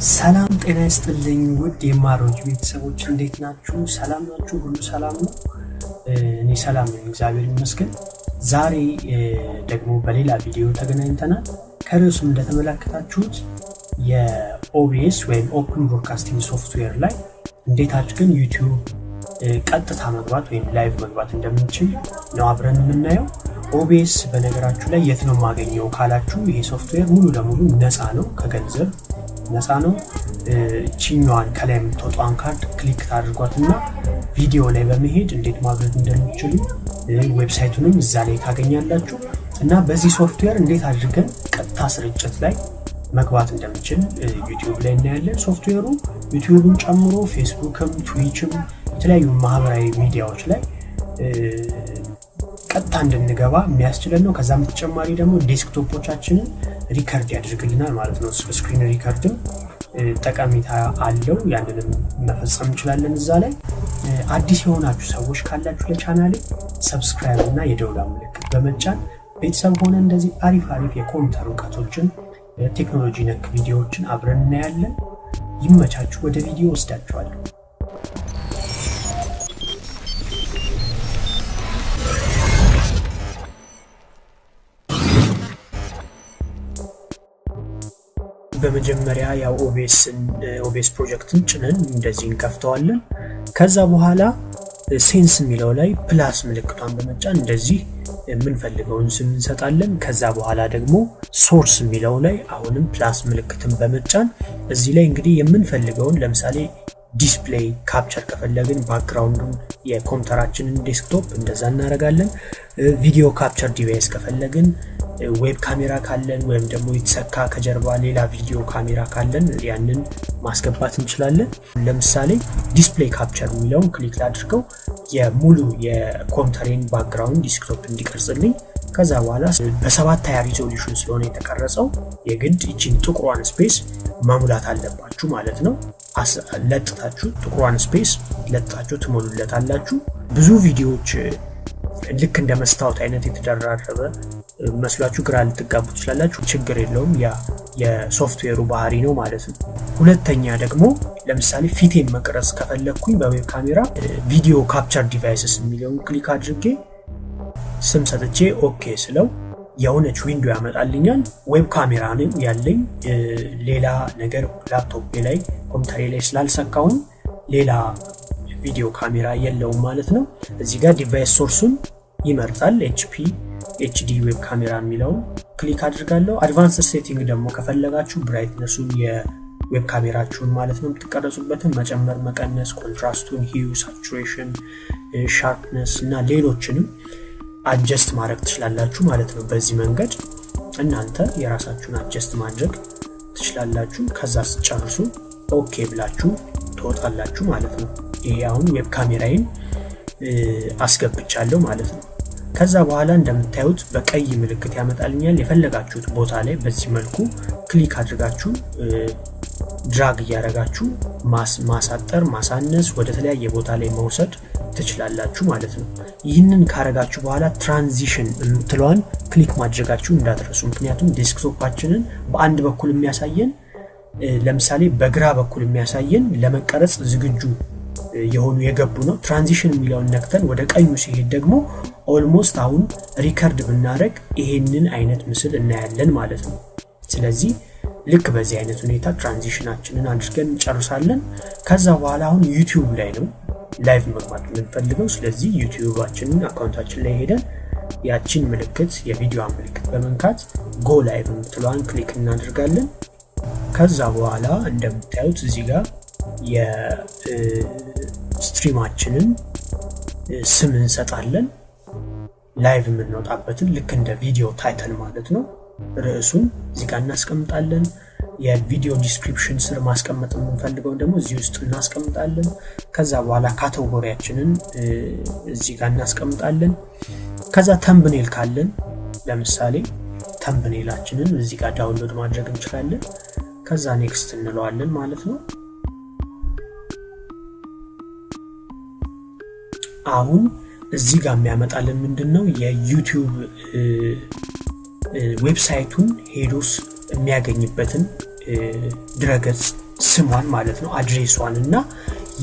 ሰላም ጤና ይስጥልኝ ውድ የማሮጅ ቤተሰቦች እንዴት ናችሁ? ሰላም ናችሁ? ሁሉ ሰላም ነው? እኔ ሰላም ነኝ እግዚአብሔር ይመስገን። ዛሬ ደግሞ በሌላ ቪዲዮ ተገናኝተናል። ከርዕሱ እንደተመለከታችሁት የኦቢኤስ ወይም ኦፕን ብሮድካስቲንግ ሶፍትዌር ላይ እንዴት አድርገን ዩቲዩብ ቀጥታ መግባት ወይም ላይቭ መግባት እንደምንችል ነው አብረን የምናየው። ኦቢኤስ በነገራችሁ ላይ የት ነው ማገኘው ካላችሁ ይሄ ሶፍትዌር ሙሉ ለሙሉ ነፃ ነው፣ ከገንዘብ ነፃ ነው። ቺኛዋን ከላይ የምትወጣውን ካርድ ክሊክ ታድርጓትና ቪዲዮ ላይ በመሄድ እንዴት ማግኘት እንደምትችሉ ዌብሳይቱንም እዛ ላይ ታገኛላችሁ። እና በዚህ ሶፍትዌር እንዴት አድርገን ቀጥታ ስርጭት ላይ መግባት እንደምንችል ዩቲዩብ ላይ እናያለን። ሶፍትዌሩ ዩቲዩብን ጨምሮ ፌስቡክም ትዊችም የተለያዩ ማህበራዊ ሚዲያዎች ላይ ቀጥታ እንድንገባ የሚያስችለን ነው። ከዛም በተጨማሪ ደግሞ ዴስክቶፖቻችንን ሪከርድ ያደርግልናል ማለት ነው። ስክሪን ሪከርድም ጠቀሜታ አለው። ያንንም መፈጸም እንችላለን እዛ ላይ። አዲስ የሆናችሁ ሰዎች ካላችሁ ለቻናሌ ሰብስክራይብ እና የደውል ምልክት በመጫን ቤተሰብ ሆነ እንደዚህ አሪፍ የኮምፒውተር እውቀቶችን ቴክኖሎጂ ነክ ቪዲዮዎችን አብረን እናያለን። ይመቻችሁ። ወደ ቪዲዮ ወስዳችኋለሁ። በመጀመሪያ ያው ኦቢኤስ ፕሮጀክትን ጭነን እንደዚህ እንከፍተዋለን። ከዛ በኋላ ሴንስ የሚለው ላይ ፕላስ ምልክቷን በመጫን እንደዚህ የምንፈልገውን ስም እንሰጣለን። ከዛ በኋላ ደግሞ ሶርስ የሚለው ላይ አሁንም ፕላስ ምልክትን በመጫን እዚህ ላይ እንግዲህ የምንፈልገውን ለምሳሌ ዲስፕሌይ ካፕቸር ከፈለግን ባክግራውንዱን የኮምፒውተራችንን ዴስክቶፕ እንደዛ እናደርጋለን። ቪዲዮ ካፕቸር ዲቫይስ ከፈለግን ዌብ ካሜራ ካለን ወይም ደግሞ የተሰካ ከጀርባ ሌላ ቪዲዮ ካሜራ ካለን ያንን ማስገባት እንችላለን። ለምሳሌ ዲስፕሌይ ካፕቸር የሚለውን ክሊክ አድርገው የሙሉ የኮምፒውተሬን ባክግራውንድ ዲስክቶፕ እንዲቀርጽልኝ። ከዛ በኋላ በ720 ሪዞሉሽን ስለሆነ የተቀረጸው የግድ እቺን ጥቁሯን ስፔስ መሙላት አለባችሁ ማለት ነው። ለጥታችሁ ጥቁሯን ስፔስ ለጥታችሁ ትሞሉለታላችሁ። ብዙ ቪዲዮዎች ልክ እንደ መስታወት አይነት የተደራረበ መስሏችሁ ግራ ልትጋቡ ትችላላችሁ። ችግር የለውም፣ ያ የሶፍትዌሩ ባህሪ ነው ማለት ነው። ሁለተኛ ደግሞ ለምሳሌ ፊቴን መቅረጽ ከፈለኩኝ በዌብ ካሜራ ቪዲዮ ካፕቸር ዲቫይስስ የሚለውን ክሊክ አድርጌ ስም ሰጥቼ ኦኬ ስለው የሆነች ዊንዶ ያመጣልኛል። ዌብ ካሜራ ነው ያለኝ፣ ሌላ ነገር ላፕቶፕ ላይ ኮምፒውተሬ ላይ ስላልሰካውን ሌላ ቪዲዮ ካሜራ የለውም ማለት ነው። እዚህ ጋር ዲቫይስ ሶርሱን ይመርጣል። HD ዌብ ካሜራ የሚለው ክሊክ አድርጋለሁ። አድቫንስ ሴቲንግ ደግሞ ከፈለጋችሁ ብራይትነሱን የዌብ ካሜራችሁን ማለት ነው የምትቀረጹበትን መጨመር፣ መቀነስ፣ ኮንትራስቱን፣ ሂዩ፣ ሳቹሬሽን፣ ሻርፕነስ እና ሌሎችንም አጀስት ማድረግ ትችላላችሁ ማለት ነው። በዚህ መንገድ እናንተ የራሳችሁን አጀስት ማድረግ ትችላላችሁ። ከዛ ስትጨርሱ ኦኬ ብላችሁ ትወጣላችሁ ማለት ነው። ይሄ አሁን ዌብ ካሜራዬን አስገብቻለሁ ማለት ነው። ከዛ በኋላ እንደምታዩት በቀይ ምልክት ያመጣልኛል። የፈለጋችሁት ቦታ ላይ በዚህ መልኩ ክሊክ አድርጋችሁ ድራግ እያደረጋችሁ ማሳጠር፣ ማሳነስ፣ ወደ ተለያየ ቦታ ላይ መውሰድ ትችላላችሁ ማለት ነው። ይህንን ካረጋችሁ በኋላ ትራንዚሽን የምትለዋን ክሊክ ማድረጋችሁ እንዳትረሱ። ምክንያቱም ዴስክቶፓችንን በአንድ በኩል የሚያሳየን ለምሳሌ በግራ በኩል የሚያሳየን ለመቀረጽ ዝግጁ የሆኑ የገቡ ነው። ትራንዚሽን የሚለውን ነክተን ወደ ቀኙ ሲሄድ ደግሞ ኦልሞስት አሁን ሪከርድ ብናደርግ ይሄንን አይነት ምስል እናያለን ማለት ነው። ስለዚህ ልክ በዚህ አይነት ሁኔታ ትራንዚሽናችንን አድርገን እንጨርሳለን። ከዛ በኋላ አሁን ዩቲዩብ ላይ ነው ላይቭ መግባት የምንፈልገው። ስለዚህ ዩቲዩባችንን አካውንታችን ላይ ሄደን ያቺን ምልክት የቪዲዮ ምልክት በመንካት ጎ ላይቭ የምትለዋን ክሊክ እናደርጋለን። ከዛ በኋላ እንደምታዩት እዚህ ጋር የስትሪማችንን ስም እንሰጣለን። ላይቭ የምንወጣበትን ልክ እንደ ቪዲዮ ታይትል ማለት ነው። ርዕሱን እዚህ ጋር እናስቀምጣለን። የቪዲዮ ዲስክሪፕሽን ስር ማስቀመጥ የምንፈልገው ደግሞ እዚህ ውስጥ እናስቀምጣለን። ከዛ በኋላ ካቴጎሪያችንን እዚህ ጋር እናስቀምጣለን። ከዛ ተምብኔል ካለን ለምሳሌ ተምብኔላችንን እዚህ ጋር ዳውንሎድ ማድረግ እንችላለን። ከዛ ኔክስት እንለዋለን ማለት ነው። አሁን እዚህ ጋር የሚያመጣልን ምንድነው የዩቲዩብ ዌብሳይቱን ሄዶስ የሚያገኝበትን ድረገጽ ስሟን ማለት ነው አድሬሷን እና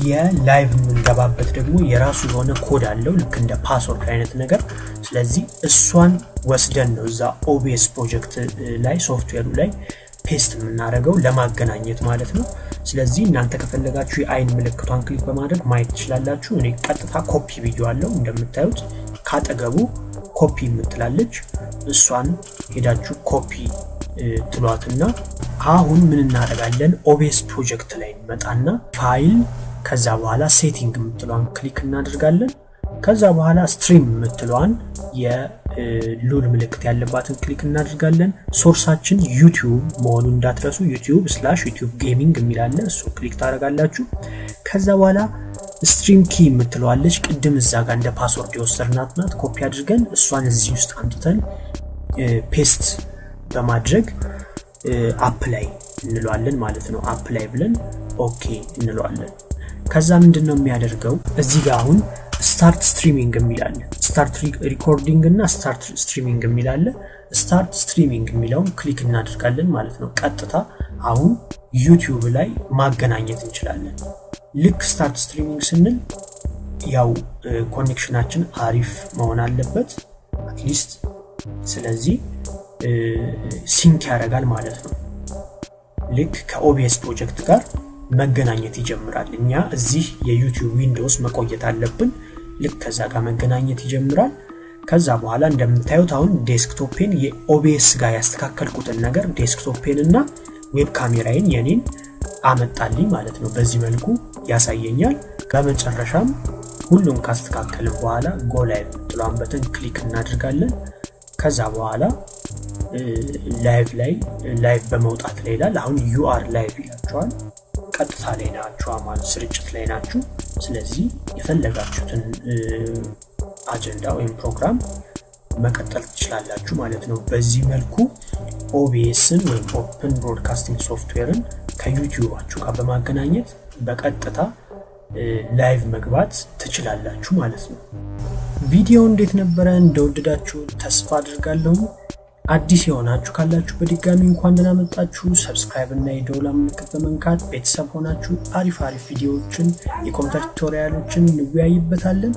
የላይቭ እንገባበት ደግሞ የራሱ የሆነ ኮድ አለው ልክ እንደ ፓስወርድ አይነት ነገር ስለዚህ እሷን ወስደን ነው እዛ ኦቢኤስ ፕሮጀክት ላይ ሶፍትዌሩ ላይ ፔስት የምናደርገው ለማገናኘት ማለት ነው ስለዚህ እናንተ ከፈለጋችሁ የአይን ምልክቷን ክሊክ በማድረግ ማየት ትችላላችሁ እኔ ቀጥታ ኮፒ ቪዲዮ አለው እንደምታዩት ካጠገቡ ኮፒ የምትላለች እሷን ሄዳችሁ ኮፒ ትሏትና አሁን ምን እናደርጋለን ኦቢኤስ ፕሮጀክት ላይ እንመጣና ፋይል ከዛ በኋላ ሴቲንግ የምትሏን ክሊክ እናደርጋለን ከዛ በኋላ ስትሪም የምትሏን የሉል ምልክት ያለባትን ክሊክ እናደርጋለን ሶርሳችን ዩቲዩብ መሆኑን እንዳትረሱ youtube/youtube gaming የሚላለ እሱ ክሊክ ታደርጋላችሁ ከዛ በኋላ ስትሪም ኪ የምትሏለች ቅድም እዛ ጋር እንደ ፓስወርድ የወሰድናት ናት ኮፒ አድርገን እሷን እዚህ ውስጥ አምጥተን ፔስት በማድረግ አፕላይ እንለዋለን ማለት ነው አፕላይ ብለን ኦኬ እንለዋለን ከዛ ምንድነው የሚያደርገው እዚህ ጋር አሁን ስታርት ስትሪሚንግ የሚላል ስታርት ሪኮርዲንግ እና ስታርት ስትሪሚንግ የሚላል ስታርት ስትሪሚንግ የሚለውን ክሊክ እናደርጋለን ማለት ነው ቀጥታ አሁን ዩቲዩብ ላይ ማገናኘት እንችላለን ልክ ስታርት ስትሪሚንግ ስንል ያው ኮኔክሽናችን አሪፍ መሆን አለበት አትሊስት ስለዚህ ሲንክ ያደርጋል ማለት ነው ልክ ከኦቢኤስ ፕሮጀክት ጋር መገናኘት ይጀምራል እኛ እዚህ የዩቲዩብ ዊንዶውስ መቆየት አለብን ልክ ከዛ ጋር መገናኘት ይጀምራል ከዛ በኋላ እንደምታዩት አሁን ዴስክቶፔን የኦቢኤስ ጋር ያስተካከልኩትን ነገር ዴስክቶፔን እና ዌብ ካሜራዬን የኔን አመጣልኝ ማለት ነው በዚህ መልኩ ያሳየኛል በመጨረሻም ሁሉም ካስተካከልን በኋላ ጎ ላይቭ ትሏን በተን ክሊክ እናደርጋለን ከዛ በኋላ ላይቭ በመውጣት ላይ ይላል አሁን you are live ይላችኋል ቀጥታ ላይ ናችሁ ማለት ስርጭት ላይ ናችሁ ስለዚህ የፈለጋችሁትን አጀንዳ ወይም ፕሮግራም መቀጠል ትችላላችሁ ማለት ነው በዚህ መልኩ ኦቢኤስን ወይም ኦፕን ብሮድካስቲንግ ሶፍትዌርን ከዩቲዩባችሁ ጋር በማገናኘት በቀጥታ ላይቭ መግባት ትችላላችሁ ማለት ነው ቪዲዮ እንዴት ነበር እንደወደዳችሁ ተስፋ አድርጋለሁ አዲስ የሆናችሁ ካላችሁ በድጋሚ እንኳን ደህና መጣችሁ ሰብስክራይብ እና የደወል ምልክት በመንካት ቤተሰብ ሆናችሁ አሪፍ ቪዲዮዎችን የኮምፒውተር ቱቶሪያሎችን እንወያይበታለን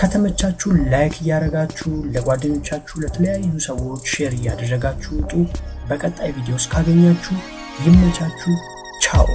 ከተመቻችሁ ላይክ ያደርጋችሁ ለጓደኞቻችሁ ለተለያዩ ሰዎች ሼር ያደርጋችሁ በቀጣይ ቪዲዮስ ካገኛችሁ ይመቻችሁ ቻው